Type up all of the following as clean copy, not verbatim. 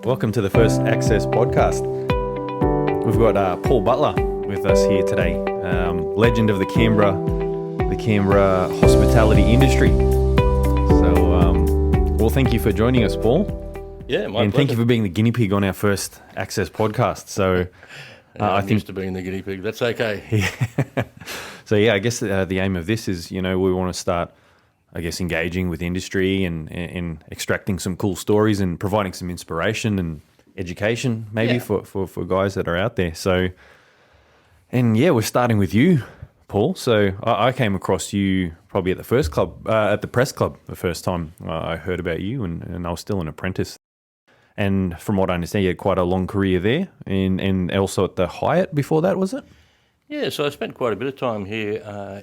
Welcome to the First Access podcast. We've got Paul Butler with us here today, legend of the Canberra hospitality industry. So, thank you for joining us, Paul. Yeah, my and pleasure. thank you for being the guinea pig on our First Access podcast. So, I'm used to being the guinea pig. That's okay. So I guess the aim of this is, we want to start, engaging with industry and extracting some cool stories and providing some inspiration and education maybe for guys that are out there. So, we're starting with you, Paul. So I came across you probably at the first club, at the press club, the first time I heard about you, and I was still an apprentice. And from what I understand, you had quite a long career there, and also at the Hyatt before that, was it? Yeah, so I spent quite a bit of time here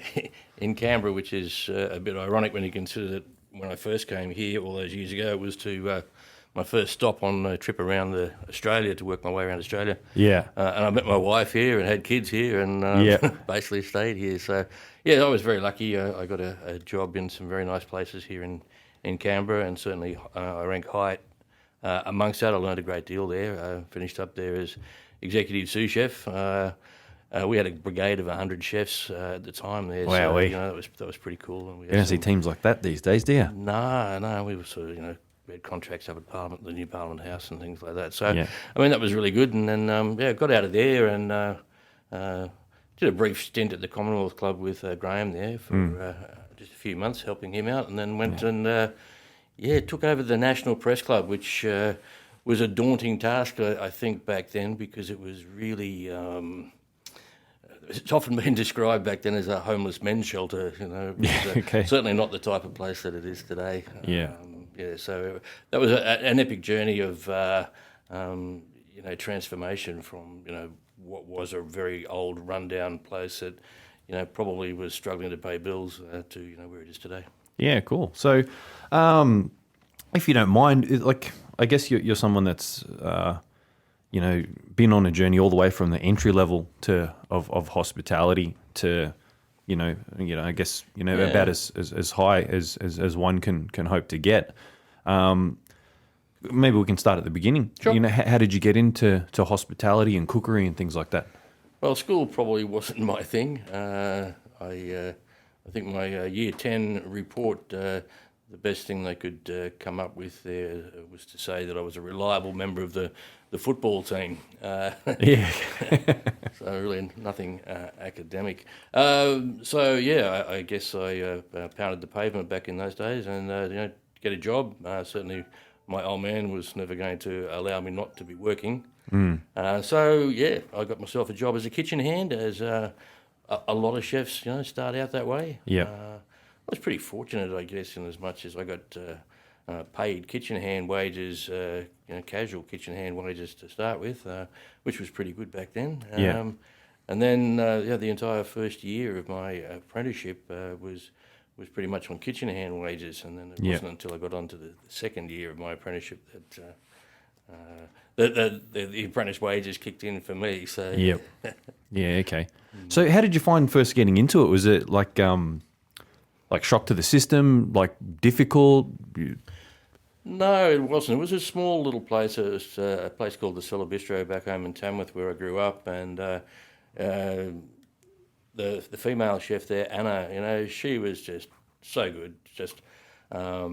in Canberra, which is a bit ironic when you consider that when I first came here all those years ago, it was to my first stop on a trip around Australia to work my way around Australia. Yeah. And I met my wife here and had kids here and basically stayed here. So, I was very lucky. I got a job in some very nice places here in Canberra, and certainly I rank Hyatt. Amongst that, I learned a great deal there. I finished up there as executive sous chef. We had a brigade of 100 chefs at the time there. Wow, so, that was pretty cool. And You don't see teams like that these days, do you? No, we were sort of, we had contracts up at Parliament, the new Parliament House and things like that. So, that was really good. And then, got out of there and did a brief stint at the Commonwealth Club with Graham there for just a few months, helping him out, and then went and took over the National Press Club, which was a daunting task, I think, back then, because it was really... it's often been described back then as a homeless men's shelter, certainly not the type of place that it is today. So that was an epic journey of, transformation from, what was a very old rundown place that, probably was struggling to pay bills to, where it is today. Yeah, cool. So, if you don't mind, I guess you're someone that's, been on a journey all the way from the entry level of hospitality to, about as high as one can hope to get. Maybe we can start at the beginning. Sure. How did you get into hospitality and cookery and things like that? Well, school probably wasn't my thing. I think my Year 10 report, the best thing they could come up with there was to say that I was a reliable member of the football team. So really nothing academic. I guess I pounded the pavement back in those days and, get a job. Certainly my old man was never going to allow me not to be working. I got myself a job as a kitchen hand, as a lot of chefs, start out that way. Yeah. I was pretty fortunate, I guess, in as much as I got paid kitchen hand wages, casual kitchen hand wages to start with, which was pretty good back then. And then the entire first year of my apprenticeship was pretty much on kitchen hand wages, and then it wasn't until I got on to the second year of my apprenticeship that the apprentice wages kicked in for me. So okay. So how did you find first getting into it? Was it like shock to the system, like difficult? No, it wasn't. It was a small little place. It was a place called the Cellar Bistro back home in Tamworth, where I grew up, and the female chef there, Anna, she was just so good, just a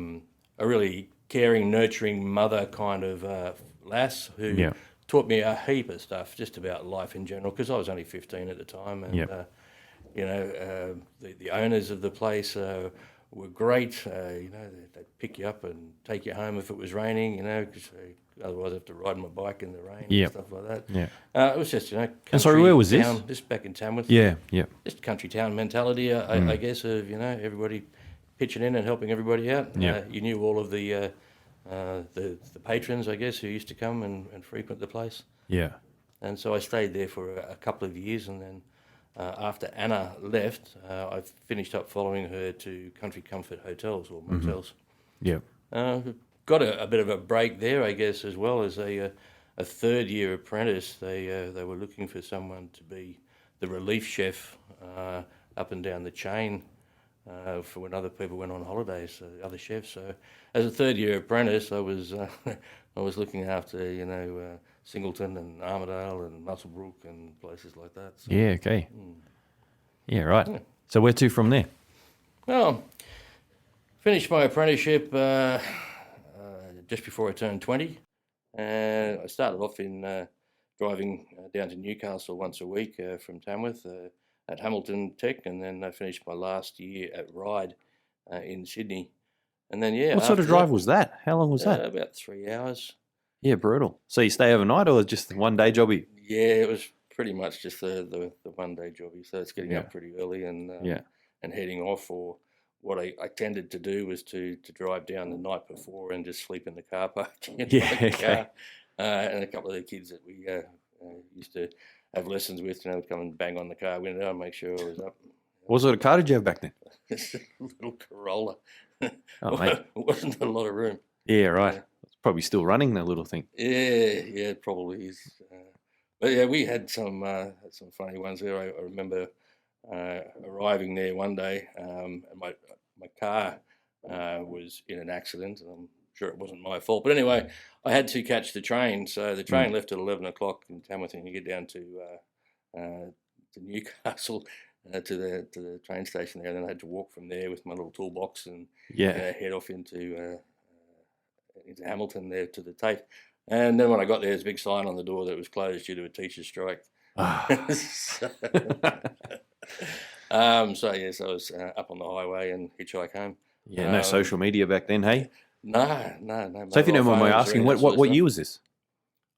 really caring, nurturing mother kind of lass who taught me a heap of stuff just about life in general, because I was only 15 at the time, and the owners of the place were great. They'd pick you up and take you home if it was raining, because otherwise I'd have to ride my bike in the rain and stuff like that. It was just, country and sorry, where was town, this? Just back in Tamworth. Just country town mentality, I guess, of, everybody pitching in and helping everybody out. You knew all of the patrons, I guess, who used to come and frequent the place. And so I stayed there for a couple of years, and then after Anna left, I finished up following her to Country Comfort Hotels or motels. Got a bit of a break there, I guess, as well as a third-year apprentice. They were looking for someone to be the relief chef up and down the chain for when other people went on holidays, other chefs. So as a third-year apprentice, I was I was looking after, Singleton and Armidale and Muswellbrook and places like that. So, Yeah, okay. Yeah, right. Yeah. So where to from there? Well, finished my apprenticeship just before I turned 20, and I started off in driving down to Newcastle once a week from Tamworth at Hamilton Tech, and then I finished my last year at Ryde in Sydney. And then, What sort of drive was that? How long was that? About 3 hours. Yeah, brutal. So you stay overnight or just one day jobby? Yeah, it was pretty much just the one day jobby. So it's getting up pretty early and heading off. Or what I tended to do was to drive down the night before and just sleep in the car park. Car. And a couple of the kids that we used to have lessons with, would come and bang on the car window and make sure I was up. What sort of car did you have back then? A little Corolla. Oh, mate. It wasn't a lot of room. Yeah, right. It's probably still running, that little thing. Yeah, it probably is. But yeah, we had some funny ones there. I remember arriving there one day, and my car was in an accident, and I'm sure it wasn't my fault. But anyway, I had to catch the train. So the train left at 11 o'clock in Tamworth, and you get down to Newcastle. To the train station there, and then I had to walk from there with my little toolbox and head off into Hamilton there to the TAFE. And then when I got there, there's a big sign on the door that it was closed due to a teacher's strike. So I was up on the highway and hitchhike home. Yeah, no social media back then, hey? No. So if you don't mind my asking, what year was this?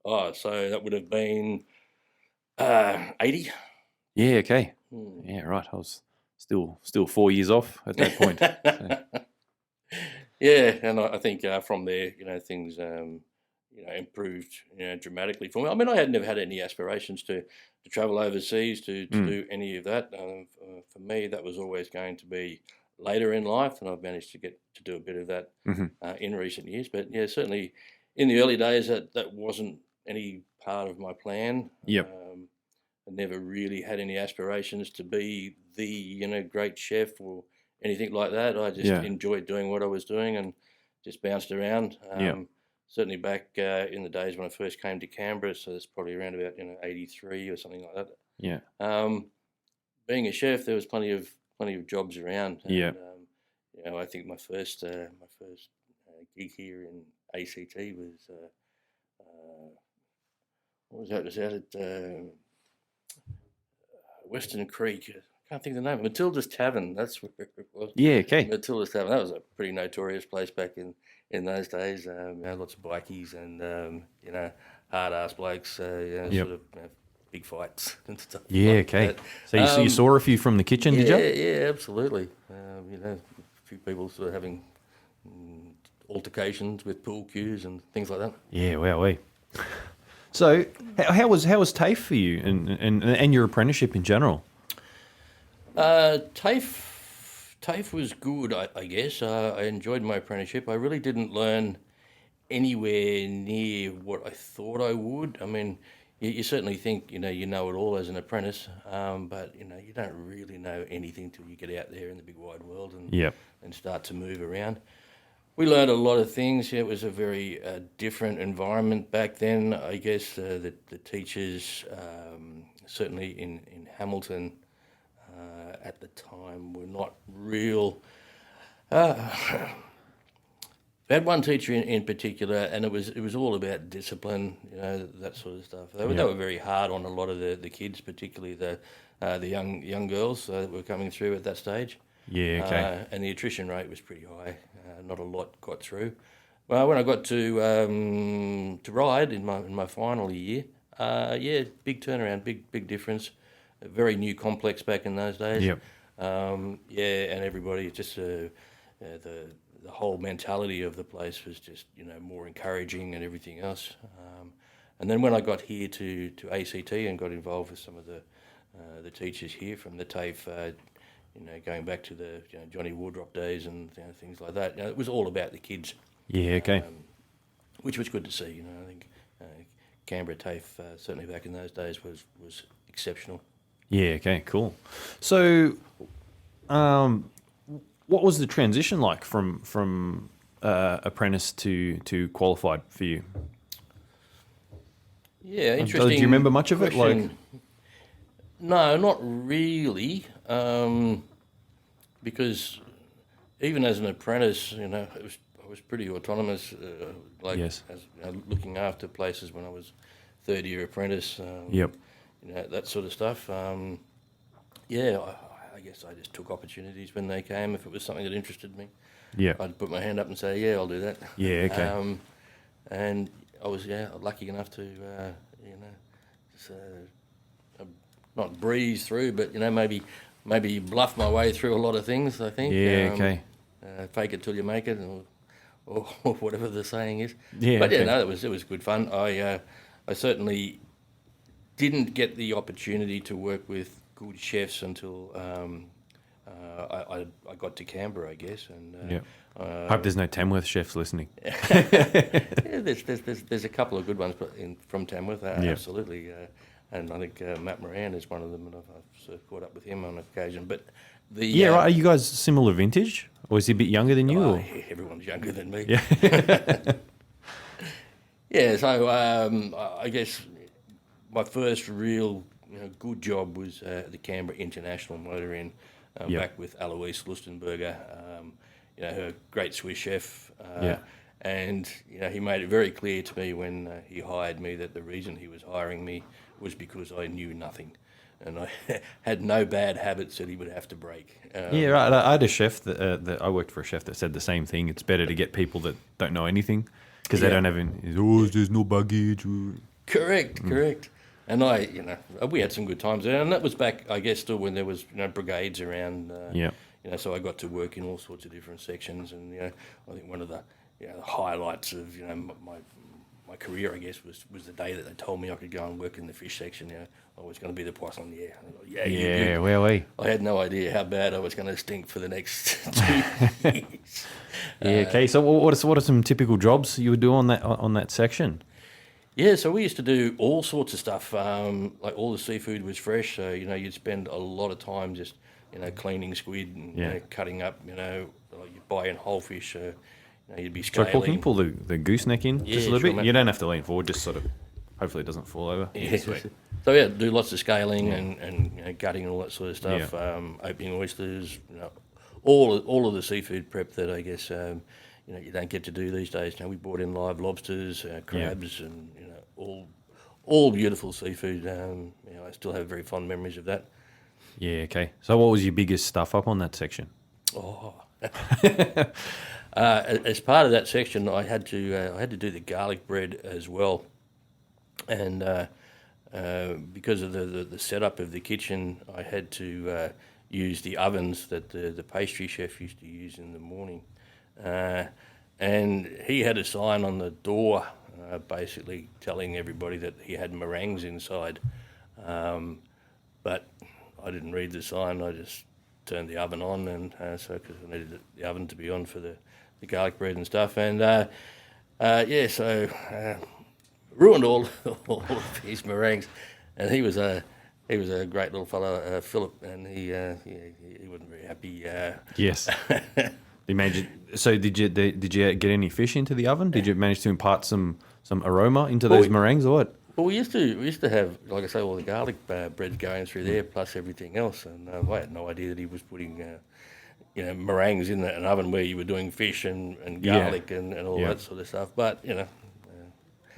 Oh, so that would have been 80. Yeah, okay. Yeah, right. I was still 4 years off at that point. So. Yeah, and I think from there, things improved, dramatically for me. I mean, I had never had any aspirations to travel overseas to do any of that. For me, that was always going to be later in life, and I've managed to get to do a bit of that in recent years. But yeah, certainly in the early days, that wasn't any part of my plan. Yep. I never really had any aspirations to be the great chef or anything like that. I just enjoyed doing what I was doing and just bounced around. Certainly back in the days when I first came to Canberra, so it's probably around about 83 or something like that. Yeah. Being a chef, there was plenty of jobs around. And, yeah. I think my first gig here in ACT was what was that? It was out at Western Creek. I can't think of the name. Matilda's Tavern. That's where it was. Yeah, okay. Matilda's Tavern. That was a pretty notorious place back in those days. Lots of bikies and hard ass blokes. Sort of big fights and stuff. Yeah, like okay. that. So you saw a few from the kitchen, did you? Yeah, absolutely. A few people sort of having altercations with pool cues and things like that. Yeah, wow. So how was TAFE for you and your apprenticeship in general? TAFE was good, I guess. I enjoyed my apprenticeship. I really didn't learn anywhere near what I thought I would. I mean, you certainly think you know it all as an apprentice, but you don't really know anything till you get out there in the big wide world and start to move around. We learned a lot of things. It was a very different environment back then. I guess the teachers, certainly in Hamilton at the time, were not real. We had one teacher in particular, and it was all about discipline, that sort of stuff. They were very hard on a lot of the kids, particularly the young girls that were coming through at that stage. Yeah, okay. And the attrition rate was pretty high. Not a lot got through. Well, when I got to Ryde in my final year, big turnaround, big difference. A very new complex back in those days. Yep. And everybody just the whole mentality of the place was just more encouraging and everything else. And then when I got here to ACT and got involved with some of the teachers here from the TAFE. Going back to the Johnny Wardrop days and things like that. It was all about the kids. Yeah, okay. Which was good to see. I think Canberra TAFE certainly back in those days was exceptional. Yeah, okay, cool. So, what was the transition like from apprentice to qualified for you? Yeah, interesting. Do you remember much of it? Question. No, not really, because even as an apprentice, I was pretty autonomous, Yes. as, looking after places when I was third-year apprentice. Yep. That sort of stuff. Yeah, I guess I just took opportunities when they came. If it was something that interested me, Yeah. I'd put my hand up and say, "Yeah, I'll do that." Yeah. Okay. And I was lucky enough to just, not breeze through, but maybe bluff my way through a lot of things. I think. Yeah. Okay. Fake it till you make it, or whatever the saying is. Yeah. But okay. no, it was good fun. I certainly didn't get the opportunity to work with good chefs until I got to Canberra, I guess. And Yeah. Hope there's no Tamworth chefs listening. yeah, there's a couple of good ones from Tamworth, Yeah. absolutely. And I think Matt Moran is one of them, and I've sort of caught up with him on occasion. But right. Are you guys similar vintage, or is he a bit younger than you? Or? Yeah, everyone's younger than me. Yeah. Yeah. So I guess my first real good job was the Canberra International Motor Inn, back with Alois Lustenberger, a great Swiss chef. And he made it very clear to me when he hired me that the reason he was hiring me was because I knew nothing, and I had no bad habits that he would have to break. Yeah, right. I had a chef that I worked for a chef that said the same thing. It's better to get people that don't know anything because they don't have any. There's no baggage. Correct. And we had some good times there, and that was back, I guess, still when there was brigades around. So I got to work in all sorts of different sections, and I think one of the highlights of my career, I guess, was the day that they told me I could go and work in the fish section. I was going to be the poisson. Where I had no idea how bad I was going to stink for the next 2 years. Okay. So what are some typical jobs you would do on that section? Yeah, so we used to do all sorts of stuff. Like all the seafood was fresh, so you'd spend a lot of time just cleaning squid and cutting up. Like you buy in whole fish. You'd be scaling. So Paul, can you pull the gooseneck in just a little bit? Mate. You don't have to lean forward, just sort of, hopefully it doesn't fall over. Yeah, sweet. So do lots of scaling and gutting and all that sort of stuff. Opening oysters, all of the seafood prep that I guess you don't get to do these days. We brought in live lobsters, crabs, and all beautiful seafood. I still have very fond memories of that. Yeah. Okay. So what was your biggest stuff up on that section? Oh. As part of that section, I had to do the garlic bread as well, and because of the setup of the kitchen, I had to use the ovens that the pastry chef used to use in the morning, and he had a sign on the door, basically telling everybody that he had meringues inside, but I didn't read the sign. I just turned the oven on, and because I needed the oven to be on for the garlic bread and stuff, and so ruined all of his meringues, and he was a great little fellow, Philip, and he wasn't very happy. Yes. So did you get any fish into the oven? Did you manage to impart some aroma into those meringues or what? Well, we used to have, like I say, all the garlic breads going through there, plus everything else, and I had no idea that he was putting meringues in an oven where you were doing fish and garlic and all that sort of stuff. But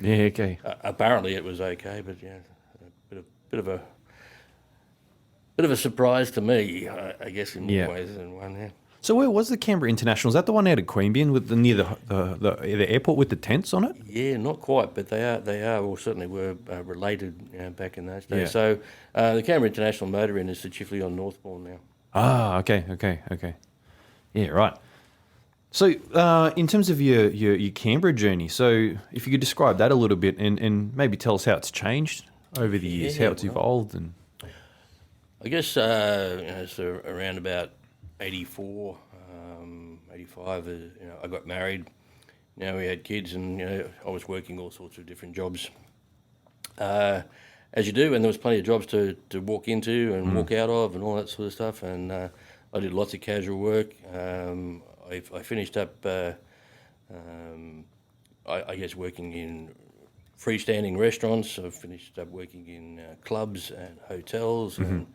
okay. Apparently it was okay, but a bit of a surprise to me, I guess, in more ways than one. Yeah. So where was the Canberra International? Is that the one out of Queanbeyan with near the airport with the tents on it? Yeah, not quite, but they are, or certainly were related back in those days. Yeah. So the Canberra International Motor Inn is the Chifley on Northbourne now. Ah, okay. Yeah, right. So in terms of your Canberra journey, so if you could describe that a little bit and maybe tell us how it's changed over the years, how it's evolved. And I guess so around about 84, 85, I got married. Now we had kids, and I was working all sorts of different jobs, as you do, and there was plenty of jobs to walk into and walk out of and all that sort of stuff. And I did lots of casual work. I finished up, I guess, working in freestanding restaurants. I finished up working in clubs and hotels, and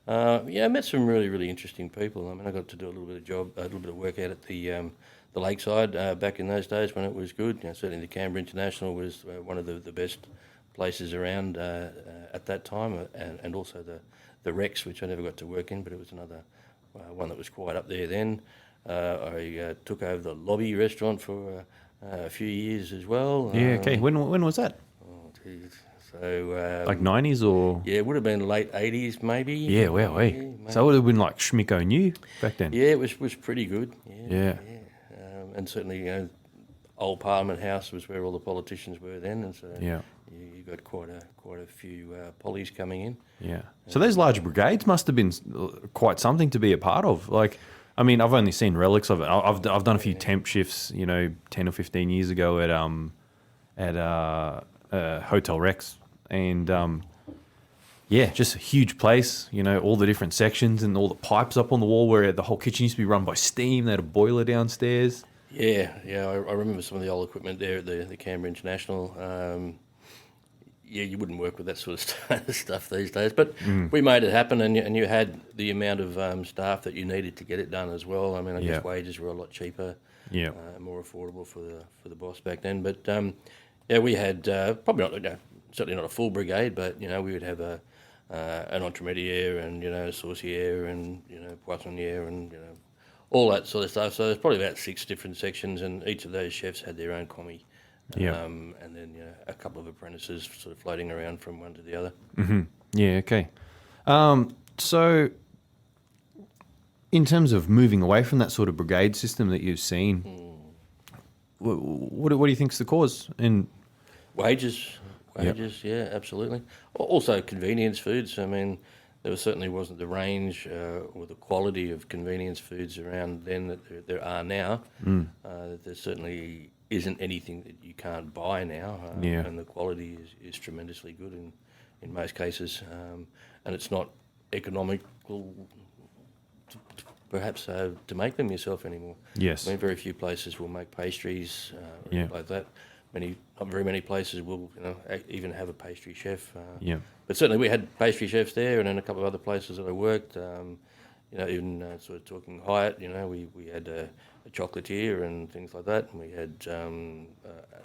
I met some really, really interesting people. I mean, I got to do a little bit of work out at the lakeside back in those days when it was good. Certainly the Canberra International was one of the best places around at that time, and also the Rex, which I never got to work in, but it was another one that was quite up there then. I took over the Lobby restaurant for a few years as well. Yeah, okay. When was that? Oh, geez. So Like 90s or? yeah, it would have been late 80s maybe. Yeah, wow, hey. So it would have been like Schmicko New back then? Yeah, it was pretty good. Yeah. And certainly, Old Parliament House was where all the politicians were then, and so Yeah. you got quite a few pollies coming in. Yeah. So those large brigades must have been quite something to be a part of. Like, I mean, I've only seen relics of it. I've done a few temp shifts, 10 or 15 years ago at Hotel Rex, and just a huge place. All the different sections and all the pipes up on the wall where the whole kitchen used to be run by steam. They had a boiler downstairs. Yeah. I remember some of the old equipment there at the Canberra International. You wouldn't work with that sort of stuff these days, but we made it happen, and you had the amount of staff that you needed to get it done as well. I mean, I guess wages were a lot cheaper, more affordable for the boss back then. But we had probably not, certainly not a full brigade, but we would have an entremetier and a saucier and poissonnier and all that sort of stuff. So there's probably about 6 different sections, and each of those chefs had their own commie. And then a couple of apprentices sort of floating around from one to the other. Mm-hmm. Yeah, okay. So in terms of moving away from that sort of brigade system that you've seen, what do you think's the cause? And Wages, yeah, absolutely. Also convenience foods. I mean, there certainly wasn't the range or the quality of convenience foods around then that there are now. There certainly isn't anything that you can't buy now, and the quality is tremendously good in most cases, and it's not economical perhaps to make them yourself anymore. Yes. I mean, very few places will make pastries like that. Not very many places will even have a pastry chef. But certainly we had pastry chefs there, and in a couple of other places that I worked, even sort of talking Hyatt, we had a chocolatier and things like that, and we had a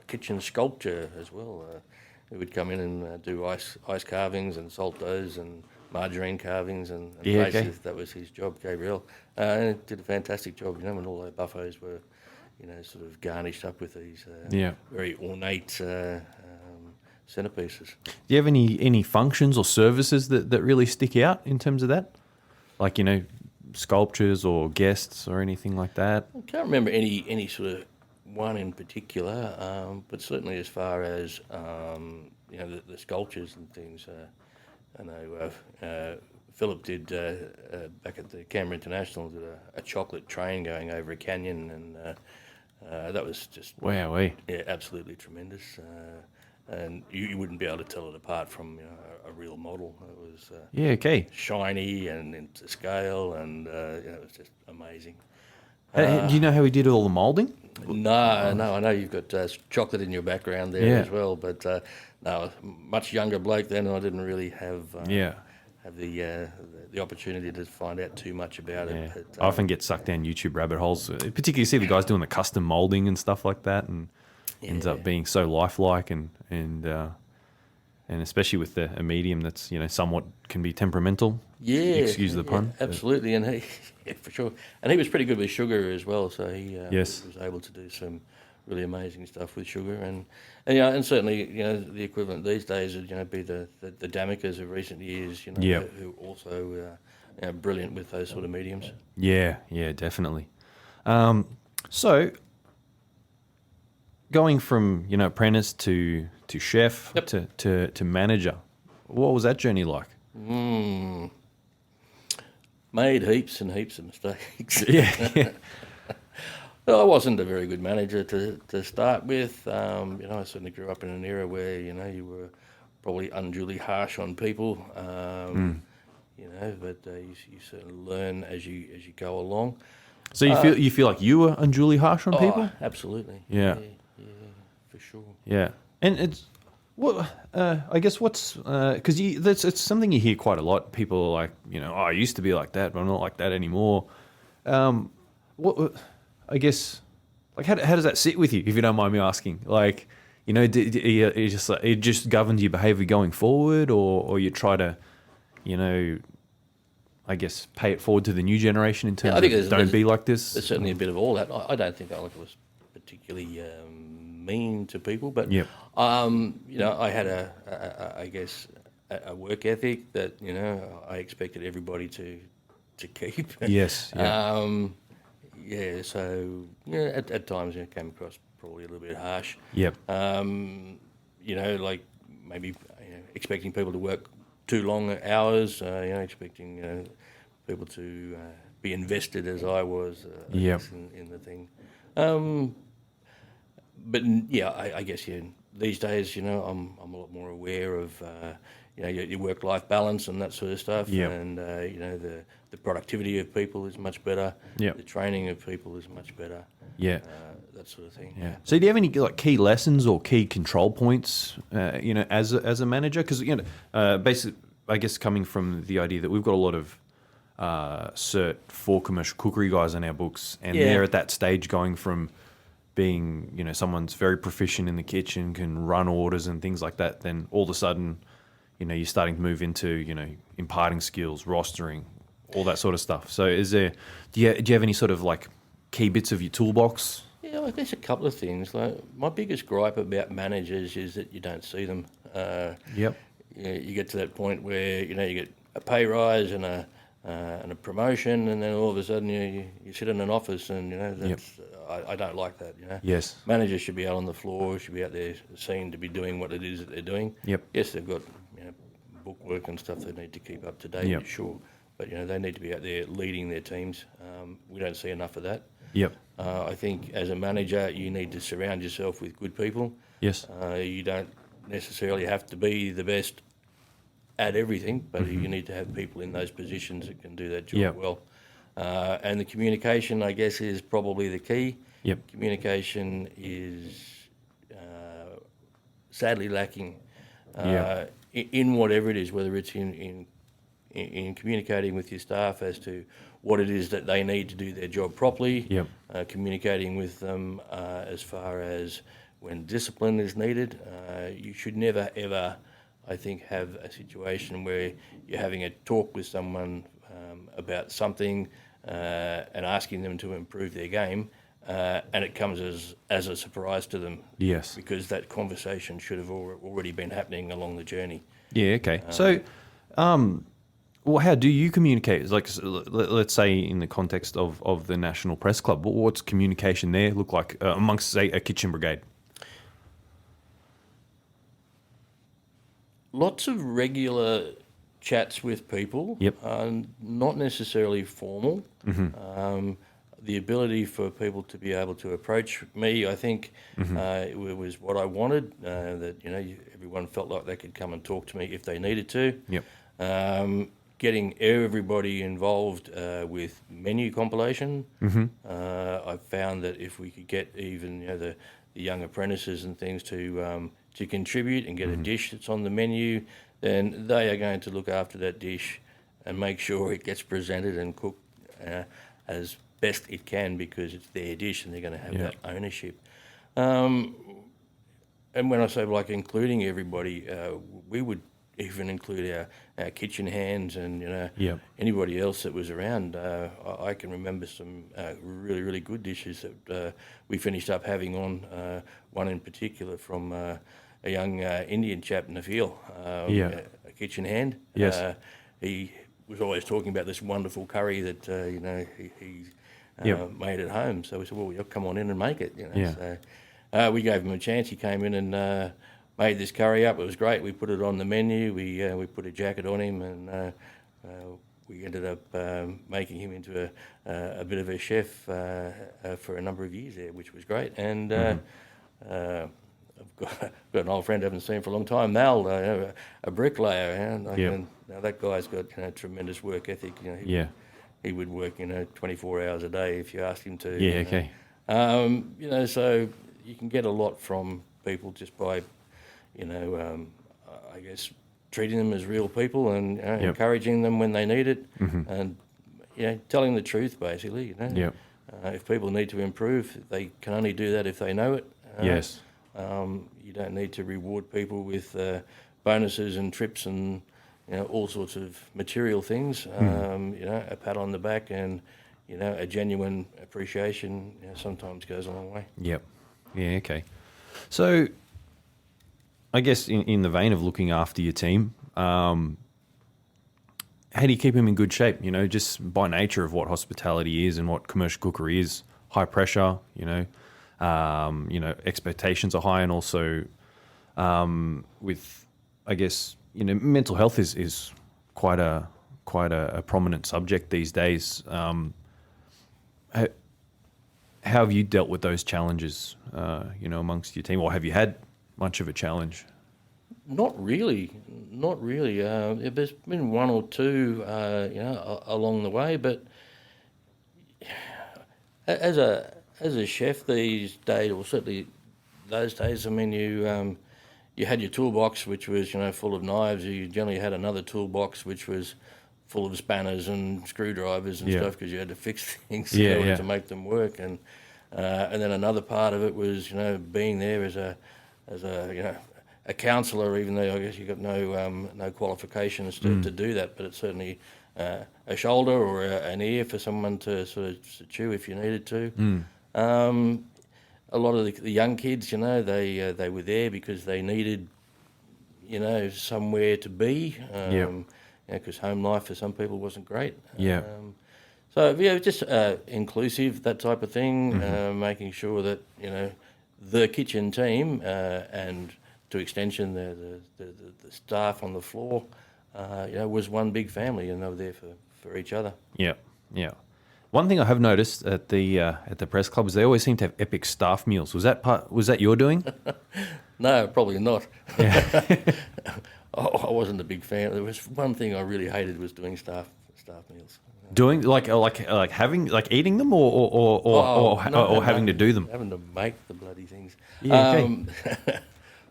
kitchen sculpture as well. He would come in and do ice carvings and salt doughs and margarine carvings and bases. That was his job, Gabriel. And he did a fantastic job, when all the buffets were, sort of garnished up with these very ornate centerpieces. Do you have any functions or services that really stick out in terms of that? Like, sculptures or guests or anything like that? I can't remember any sort of one in particular, but certainly as far as the sculptures and things. I know Philip did back at the Canberra International, did a chocolate train going over a canyon, and that was just absolutely tremendous. And you wouldn't be able to tell it apart from a real model. It was shiny and into scale, and it was just amazing. Do you know how he did all the moulding? No, I know you've got chocolate in your background there as well, but no, much younger bloke then, and I didn't really have the opportunity to find out too much about it. But, I often get sucked down YouTube rabbit holes, particularly see the guys doing the custom moulding and stuff like that, and ends up being so lifelike and especially with a medium that's somewhat can be temperamental. Excuse the pun. Absolutely, and he for sure, and he was pretty good with sugar as well. So he was able to do some really amazing stuff with sugar, and certainly the equivalent these days would be the Damikas of recent years. Who also brilliant with those sort of mediums. Yeah, definitely. So going from apprentice to chef to manager, what was that journey like? Made heaps and heaps of mistakes. Yeah. Well, I wasn't a very good manager to start with. I certainly grew up in an era where you were probably unduly harsh on people. but you certainly learn as you go along. So you feel like you were unduly harsh on people? Absolutely. Yeah, for sure. Yeah, and it's what I guess what's because it's something you hear quite a lot. People are like, I used to be like that, but I'm not like that anymore. What I guess like how does that sit with you, if you don't mind me asking? Like, it just governs your behaviour going forward, or you try to, I guess pay it forward to the new generation in terms of don't be like this. There's certainly a bit of all that. I don't think I was particularly mean to people, but Yep. I had a work ethic that I expected everybody to keep. Yes. Yeah. So at times it came across probably a little bit harsh. Yep. Like maybe expecting people to work too long hours. Expecting people to be invested as I was. Yep. In the thing. But I guess these days I'm a lot more aware of your work-life balance and that sort of stuff. Yep. And the productivity of people is much better. Yep. The training of people is much better. Yeah. That sort of thing. Yeah. So do you have any like key lessons or key control points, as a manager? Because basically, I guess coming from the idea that we've got a lot of Cert 4 commercial cookery guys in our books, and they're at that stage going from being, someone's very proficient in the kitchen, can run orders and things like that, then all of a sudden, you're starting to move into, imparting skills, rostering, all that sort of stuff. So do you have any sort of like key bits of your toolbox? Yeah, I guess a couple of things. Like my biggest gripe about managers is that you don't see them. Yep. You get to that point where you get a pay rise and a promotion, and then all of a sudden you sit in an office, and that's I don't like that. Yes. Managers should be out on the floor, should be out there seen to be doing what it is that they're doing. Yep. Yes, they've got bookwork and stuff they need to keep up to date. Yep. Sure, but they need to be out there leading their teams. We don't see enough of that. Yep. I think as a manager, you need to surround yourself with good people. Yes. You don't necessarily have to be the best at everything, but you need to have people in those positions that can do that job well. And the communication, I guess, is probably the key. Yep. Communication is sadly lacking in whatever it is, whether it's in communicating with your staff as to what it is that they need to do their job properly, communicating with them as far as when discipline is needed. You should never, ever, I think, have a situation where you're having a talk with someone about something and asking them to improve their game, and it comes as a surprise to them. Yes. Because that conversation should have already been happening along the journey. Yeah, okay. So, how do you communicate? Like, let's say in the context of the National Press Club, what's communication there look like amongst, say, a kitchen brigade? Lots of regular chats with people. Yep. Not necessarily formal. The ability for people to be able to approach me, I think, it was what I wanted. That everyone felt like they could come and talk to me if they needed to. Yep. Getting everybody involved with menu compilation. I found that if we could get even the young apprentices and things to contribute and get a dish that's on the menu, then they are going to look after that dish and make sure it gets presented and cooked as best it can, because it's their dish and they're going to have that ownership. And when I say like including everybody, we would even include our kitchen hands and anybody else that was around. I can remember some really, really good dishes that we finished up having on, one in particular from a young Indian chap in the field, a kitchen hand. Yes. He was always talking about this wonderful curry that he made at home. So we said, well, come on in and make it. So we gave him a chance. He came in and made this curry up. It was great. We put it on the menu. We put a jacket on him, and we ended up making him into a bit of a chef for a number of years there, which was great. And got an old friend I haven't seen for a long time, Mal, a bricklayer, and that guy's got tremendous work ethic. He would work 24 hours a day if you asked him to. So you can get a lot from people just by I guess treating them as real people and encouraging them when they need it, and telling the truth basically. If people need to improve, they can only do that if they know it. Yes. You don't need to reward people with bonuses and trips and all sorts of material things. A pat on the back and a genuine appreciation sometimes goes a long way. Yep. Yeah. Okay. So, I guess in the vein of looking after your team, how do you keep them in good shape? Just by nature of what hospitality is and what commercial cookery is, high pressure. Expectations are high, and also with, I guess, mental health is quite a prominent subject these days. How have you dealt with those challenges, amongst your team, or have you had much of a challenge? Not really. There's been one or two, along the way, but as a chef these days, or certainly those days, I mean, you had your toolbox, which was full of knives. You generally had another toolbox, which was full of spanners and screwdrivers and stuff, because you had to fix things in order to make them work. And then another part of it was being there as a counsellor, even though I guess you got no qualifications to do that, but it's certainly a shoulder or an ear for someone to sort of chew if you needed to. A lot of the young kids, they were there because they needed, somewhere to be. Because home life for some people wasn't great. Just inclusive, that type of thing, making sure that, the kitchen team and to extension the staff on the floor, was one big family, and they were there for each other. Yeah. One thing I have noticed at the press club is they always seem to have epic staff meals. Was that your doing? No, probably not. I wasn't a big fan. There was one thing I really hated was doing staff meals. Doing like having eating them or having to do them. Having to make the bloody things. Yeah. Okay.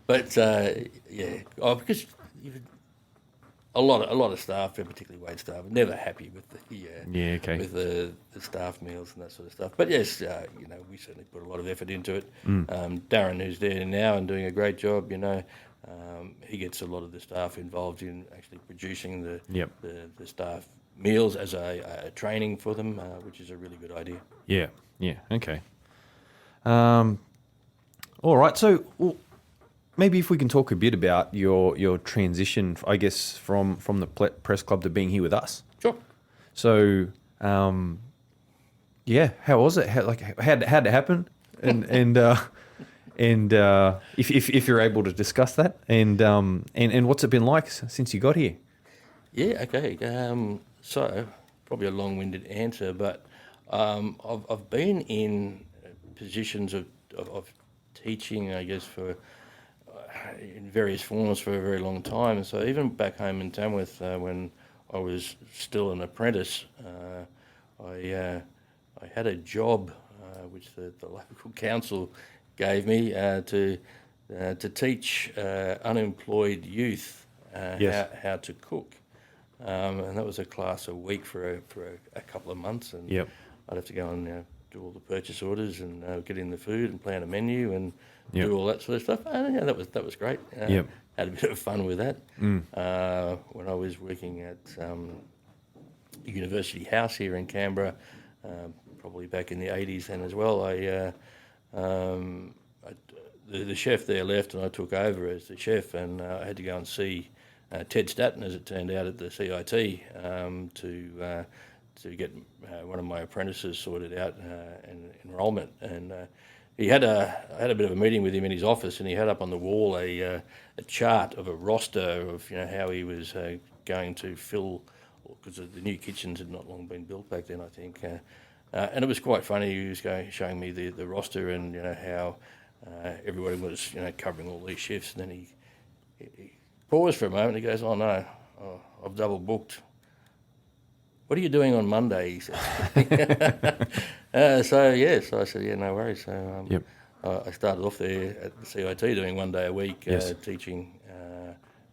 Because a lot of staff, particularly wait staff, are never happy with with the staff meals and that sort of stuff. But yes, we certainly put a lot of effort into it. Darren, who's there now and doing a great job, he gets a lot of the staff involved in actually producing the staff meals as a training for them, which is a really good idea. Yeah. Okay. All right. So. Well, maybe if we can talk a bit about your transition, I guess, from the press club to being here with us. Sure. So, how was it? How did it happen? And if you're able to discuss that, and what's it been like since you got here? Yeah. Okay. So probably a long-winded answer, but I've been in positions of teaching, I guess, in various forms for a very long time. So even back home in Tamworth, when I was still an apprentice, I had a job which the local council gave me to teach unemployed youth how to cook, and that was a class a week for a couple of months, and I'd have to go and do all the purchase orders and get in the food and plan a menu and do all that sort of stuff. And that was great. Had a bit of fun with that. When I was working at University House here in Canberra, probably back in the 80s then as well, the chef there left and I took over as the chef, and I had to go and see Ted Statten, as it turned out, at the CIT to get one of my apprentices sorted out and enrolment. And I had a bit of a meeting with him in his office, and he had up on the wall a chart of a roster of how he was going to fill, because the new kitchens had not long been built back then, I think. And it was quite funny. He was showing me the roster and how everybody was, covering all these shifts. And then he paused for a moment. And he goes, "Oh no, I've double booked. What are you doing on Monday?" He said. So I said, "Yeah, no worries." So I started off there at the CIT doing 1 day a week teaching,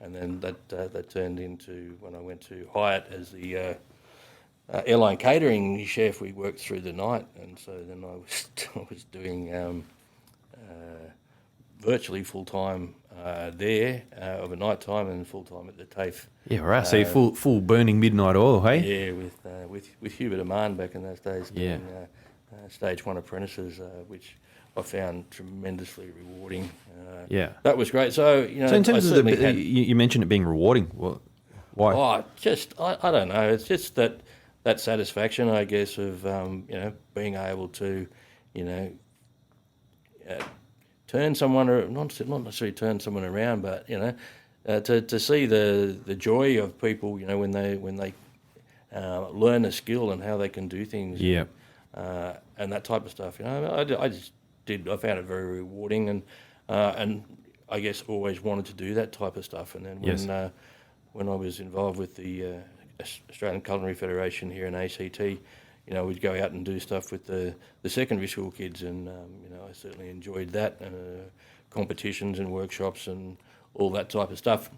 and then that turned into when I went to Hyatt as the airline catering chef. We worked through the night, and so then I was doing virtually full time there of a night time and full time at the TAFE. Yeah, right. So you're full burning midnight oil, hey? Yeah, with Hubert Amand back in those days. Yeah. Doing, stage 1 apprentices, which I found tremendously rewarding. That was great. So So in terms of you mentioned it being rewarding. Well, why? I don't know. It's just that satisfaction, I guess, of being able to, turn someone, or not necessarily turn someone around, but to see the joy of people, when they learn a skill and how they can do things. Yeah. And that type of stuff. I found it very rewarding, and I guess always wanted to do that type of stuff. And then when I was involved with the Australian Culinary Federation here in ACT, we'd go out and do stuff with the secondary school kids, and I certainly enjoyed that, competitions and workshops and all that type of stuff.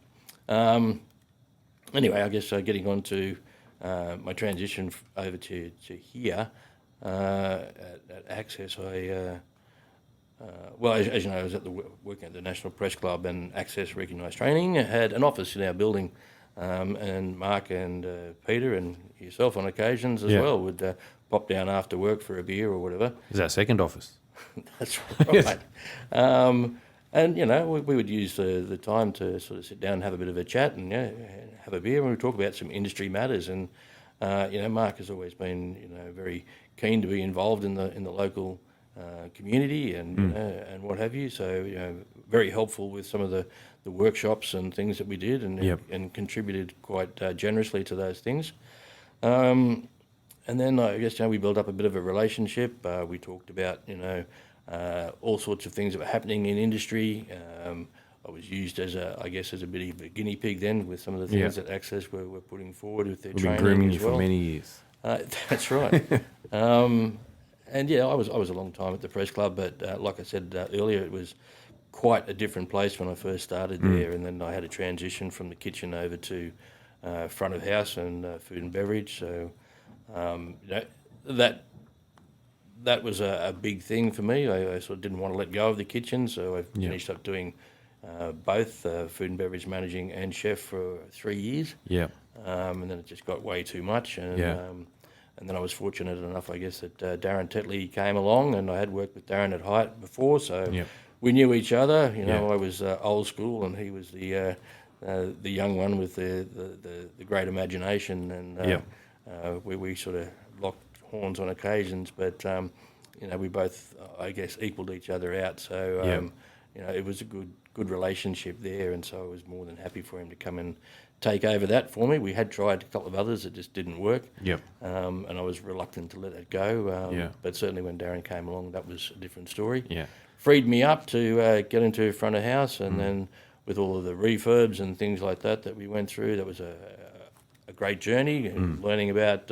Anyway, I guess getting on to my transition over to here at Access, as you know, I was working at the National Press Club, and Access Recognised Training had an office in our building. And Mark and Peter and yourself on occasions as well would pop down after work for a beer or whatever. Is our second office? That's right. And we would use the time to sort of sit down and have a bit of a chat and have a beer, and we talk about some industry matters. And Mark has always been very keen to be involved in the local community and what have you. So very helpful with some of the workshops and things that we did, and contributed quite generously to those things. And then I guess we built up a bit of a relationship. We talked about all sorts of things that were happening in industry. I was used as a bit of a guinea pig then with some of the things that Access were putting forward with their training. We've been grooming as you for many years. That's right. And I was a long time at the press club, but like I said earlier, it was quite a different place when I first started there, and then I had a transition from the kitchen over to front of house and food and beverage. So that was a big thing for me. I sort of didn't want to let go of the kitchen, so I finished up doing both food and beverage managing and chef for 3 years. Yeah. And then it just got way too much. And then I was fortunate enough, I guess, that Darren Tetley came along, and I had worked with Darren at Hyatt before, so we knew each other. I was old school, and he was the young one with the great imagination, and we sort of locked horns on occasions, but we both, I guess, equalled each other out. So it was a good relationship there, and so I was more than happy for him to come and take over that for me. We had tried a couple of others that just didn't work, and I was reluctant to let it go. But certainly when Darren came along, that was a different story. Freed me up to get into front of house, and then with all of the refurbs and things like that we went through, that was a great journey, and learning about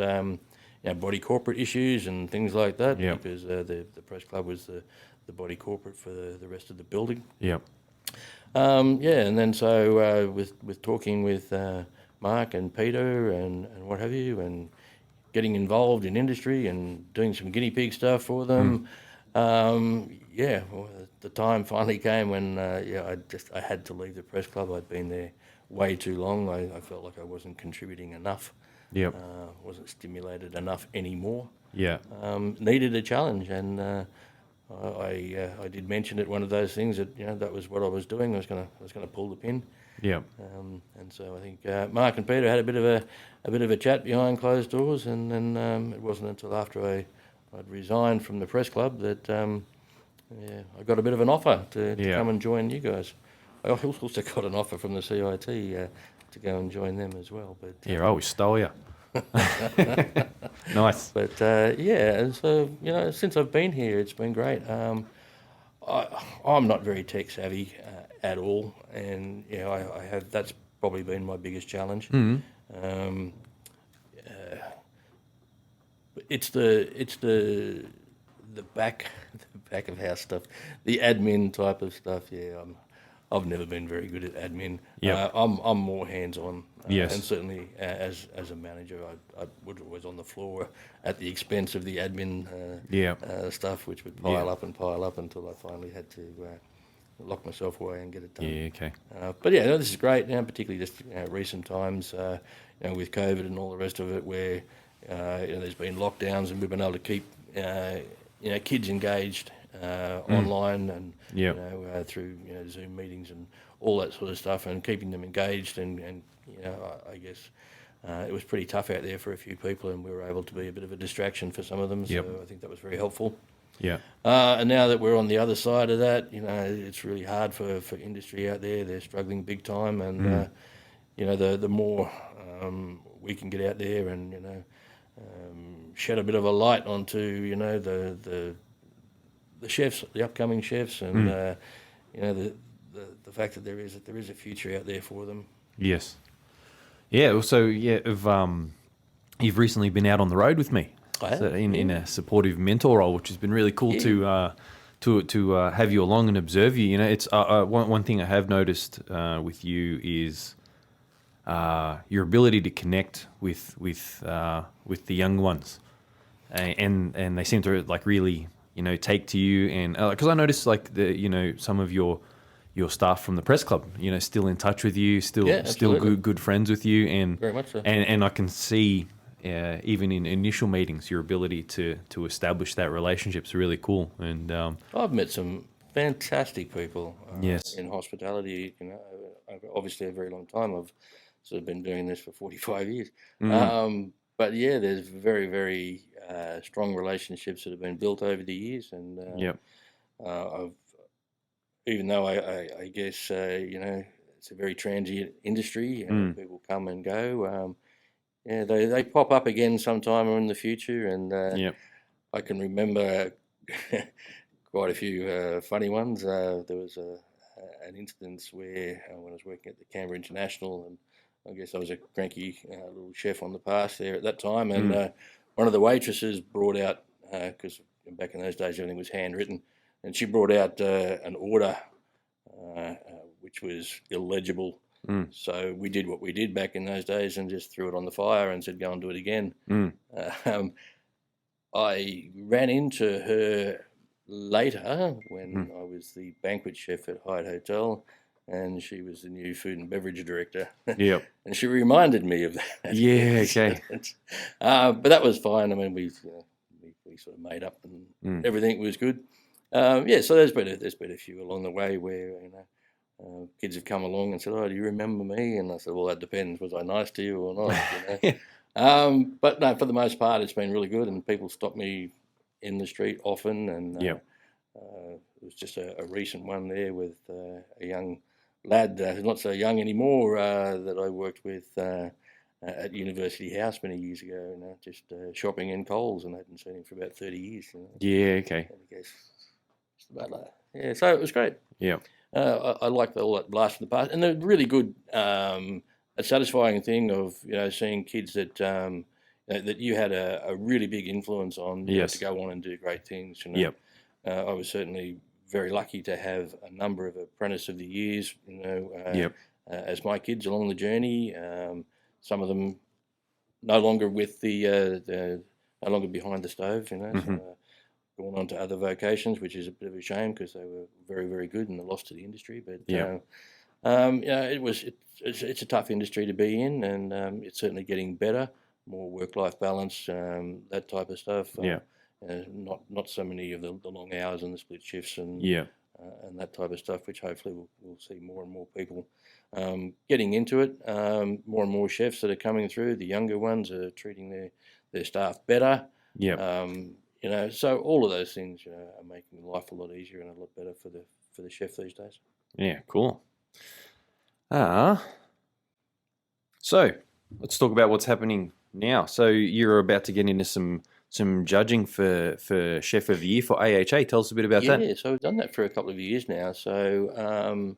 body corporate issues and things like that, because the press club was the body corporate for the rest of the building. And then so with talking with Mark and Peter and what have you, and getting involved in industry and doing some guinea pig stuff for them, the time finally came when I had to leave the press club. I'd been there way too long. I felt like I wasn't contributing enough. Wasn't stimulated enough anymore. Needed a challenge, and I did mention it, one of those things that that was what I was doing. I was gonna pull the pin. And so I think Mark and Peter had a bit of a chat behind closed doors, and then it wasn't until after I'd resigned from the press club that I got a bit of an offer to come and join you guys. I also got an offer from the CIT to go and join them as well. But we stole you. Nice. But and so since I've been here, it's been great. I'm not very tech savvy at all, and I have that's probably been my biggest challenge. Um, it's the back the back of house stuff, the admin type of stuff. Yeah, I've never been very good at admin. Yep. I'm more hands on, Yes. and certainly as a manager, I was always on the floor at the expense of the admin stuff, which would pile up and pile up until I finally had to lock myself away and get it done. Yeah. Okay. But yeah, no, this is great now, particularly just recent times, with COVID and all the rest of it, where there's been lockdowns and we've been able to keep kids engaged online and through Zoom meetings and all that sort of stuff, and keeping them engaged and I guess it was pretty tough out there for a few people, and we were able to be a bit of a distraction for some of them. So I think that was very helpful. Yeah. And now that we're on the other side of that, it's really hard for industry out there. They're struggling big time, and the more we can get out there and shed a bit of a light onto the chefs, the upcoming chefs, and the fact that there is a future out there for them. Yes. Yeah. Also, you've recently been out on the road with me. In a supportive mentor role, which has been really cool to have you along and observe you. It's one thing I have noticed with you is your ability to connect with the young ones, and they seem to really take to you, and because I noticed some of your staff from the press club still in touch with you, still good friends with you, and very much so. And I can see. Even in initial meetings, your ability to establish that relationship is really cool. And I've met some fantastic people yes. in hospitality. Obviously a very long time. I've sort of been doing this for 45 years. But yeah, there's very, very strong relationships that have been built over the years. And I've, even though I guess it's a very transient industry, people come and go. They pop up again sometime in the future, and I can remember quite a few funny ones. There was an instance where when I was working at the Canberra International, and I guess I was a cranky little chef on the pass there at that time, and one of the waitresses brought out, because back in those days everything was handwritten, and she brought out an order which was illegible. So we did what we did back in those days and just threw it on the fire and said, go and do it again. I ran into her later when I was the banquet chef at Hyatt Hotel, and she was the new food and beverage director. Yep. And she reminded me of that. Yeah, okay. But that was fine. I mean, we sort of made up and everything was good. So there's been a few along the way where, kids have come along and said, "Oh, do you remember me?" And I said, "Well, that depends. Was I nice to you or not?" But no, for the most part, it's been really good, and people stop me in the street often. And it was just a recent one there with a young lad who's not so young anymore that I worked with at University House many years ago. Just shopping in Coles, and I hadn't seen him for about 30 years. Yeah, okay. I guess just about like that. So it was great. Yeah. I like all that blast from the past, and the really good, a satisfying thing of seeing kids that that you had a really big influence on to go on and do great things. I was certainly very lucky to have a number of apprentice of the years. As my kids along the journey, some of them no longer with no longer behind the stove. So, gone on to other vocations, which is a bit of a shame because they were very, very good and a loss to the industry. But it's a tough industry to be in, and it's certainly getting better, more work-life balance, that type of stuff. Not so many of the long hours and the split shifts and that type of stuff, which hopefully we'll see more and more people getting into it. More and more chefs that are coming through. The younger ones are treating their staff better. So all of those things are making life a lot easier and a lot better for the chef these days. Yeah, cool. So let's talk about what's happening now. So you're about to get into some some judging for Chef of the Year for AHA. Tell us a bit about that. Yeah, so we've done that for a couple of years now. So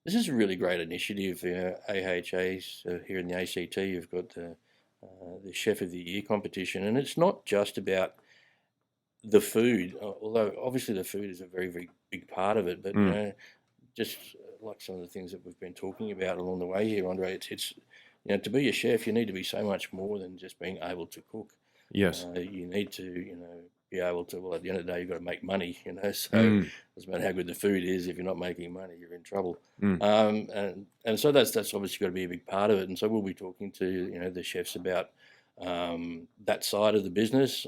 this is a really great initiative. AHA's here in the ACT, you've got the Chef of the Year competition, and it's not just about the food, although obviously the food is a very, very big part of it. But just like some of the things that we've been talking about along the way here, Andre, it's to be a chef, you need to be so much more than just being able to cook. Yes. You need to, be able to. Well, at the end of the day, you've got to make money. So it doesn't matter how good the food is. If you're not making money, you're in trouble. And so that's obviously got to be a big part of it. And so we'll be talking to the chefs about that side of the business,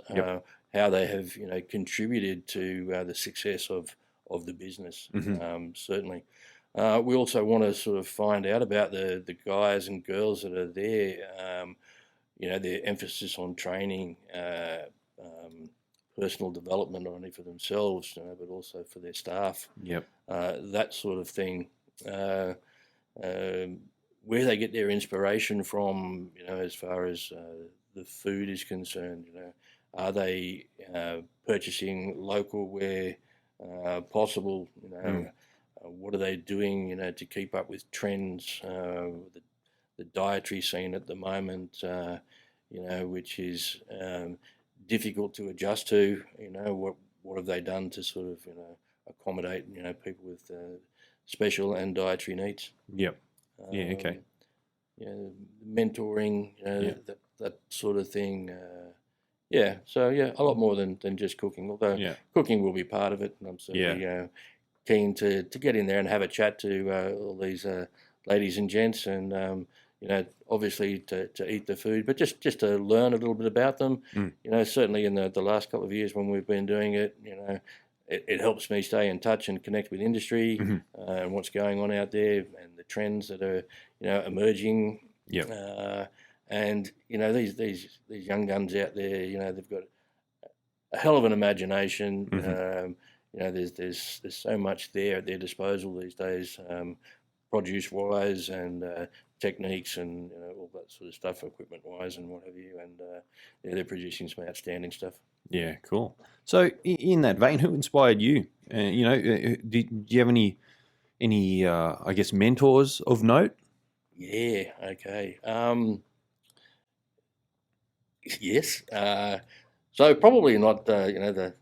how they have contributed to the success of the business. Certainly. We also want to sort of find out about the guys and girls that are there. Their emphasis on training, personal development, not only for themselves, but also for their staff. That sort of thing. Where they get their inspiration from, as far as the food is concerned. Are they purchasing local where possible? What are they doing, to keep up with trends, the dietary scene at the moment, which is difficult to adjust to. What have they done to sort of accommodate people with special and dietary needs? Okay. Mentoring, that sort of thing. So a lot more than just cooking. Although cooking will be part of it, and I'm certainly keen to get in there and have a chat to all these ladies and gents, and obviously to eat the food, but just to learn a little bit about them. Certainly in the last couple of years when we've been doing it, it helps me stay in touch and connect with industry and what's going on out there and the trends that are emerging. And these young guns out there, they've got a hell of an imagination. There's so much there at their disposal these days, produce wise and techniques and all that sort of stuff, equipment wise and what have you. And they're producing some outstanding stuff. Yeah, cool. So in that vein, who inspired you? Do you have any I guess mentors of note? Yeah. Okay. Yes. So probably not. The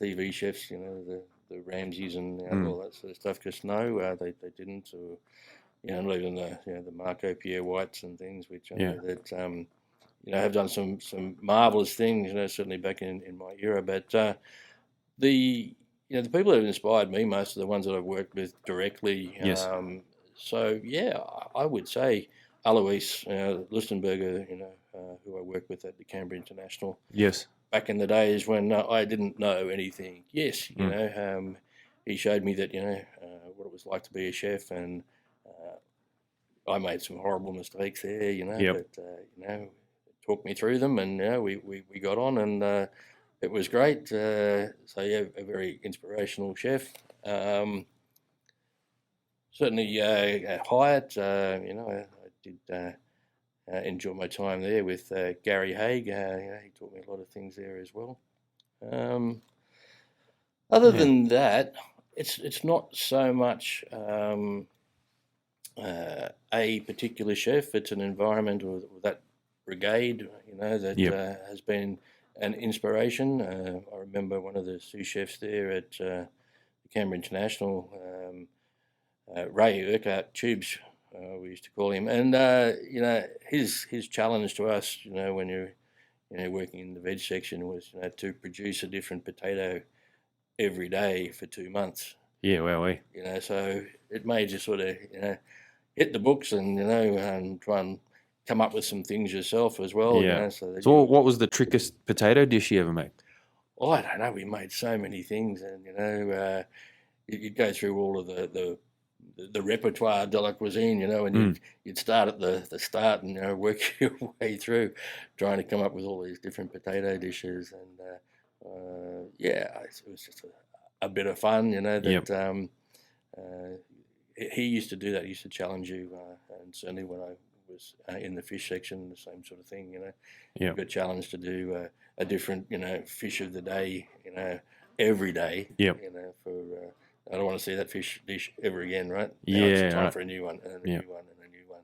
TV chefs. The Ramsays and all that sort of stuff. Because no, they didn't. Or not even the Marco Pierre Whites and things, which I know that have done some marvelous things. Certainly back in my era. But the people that have inspired me most are the ones that I've worked with directly. Yes. So I would say Alois Listenberger, who I worked with at the Canberra International. Yes. Back in the days when I didn't know anything. Yes, he showed me that what it was like to be a chef, and I made some horrible mistakes there. But talked me through them, and we got on, and it was great. So a very inspirational chef. Certainly Hyatt. I did enjoy my time there with Gary Haig. He taught me a lot of things there as well. Other than that, it's not so much a particular chef. It's an environment or that brigade, that has been an inspiration. I remember one of the sous chefs there at the Canberra International, Ray Urquhart Tubes, we used to call him, and his challenge to us, when you're working in the veg section, was to produce a different potato every day for 2 months. Yeah, wow, So it made you sort of hit the books and and try and come up with some things yourself as well. Yeah. So what was the trickiest potato dish you ever made? Oh, I don't know. We made so many things, and you'd go through all of the repertoire de la cuisine, and you'd start at the start and work your way through, trying to come up with all these different potato dishes, and it was just a bit of fun, that he used to do that. He used to challenge you, and certainly when I was in the fish section, the same sort of thing. Yeah. You got challenged to do a different, fish of the day, every day. Yeah. For I don't want to see that fish dish ever again, right? Now Yeah, it's time right. for a new one and a Yeah. new one and a new one.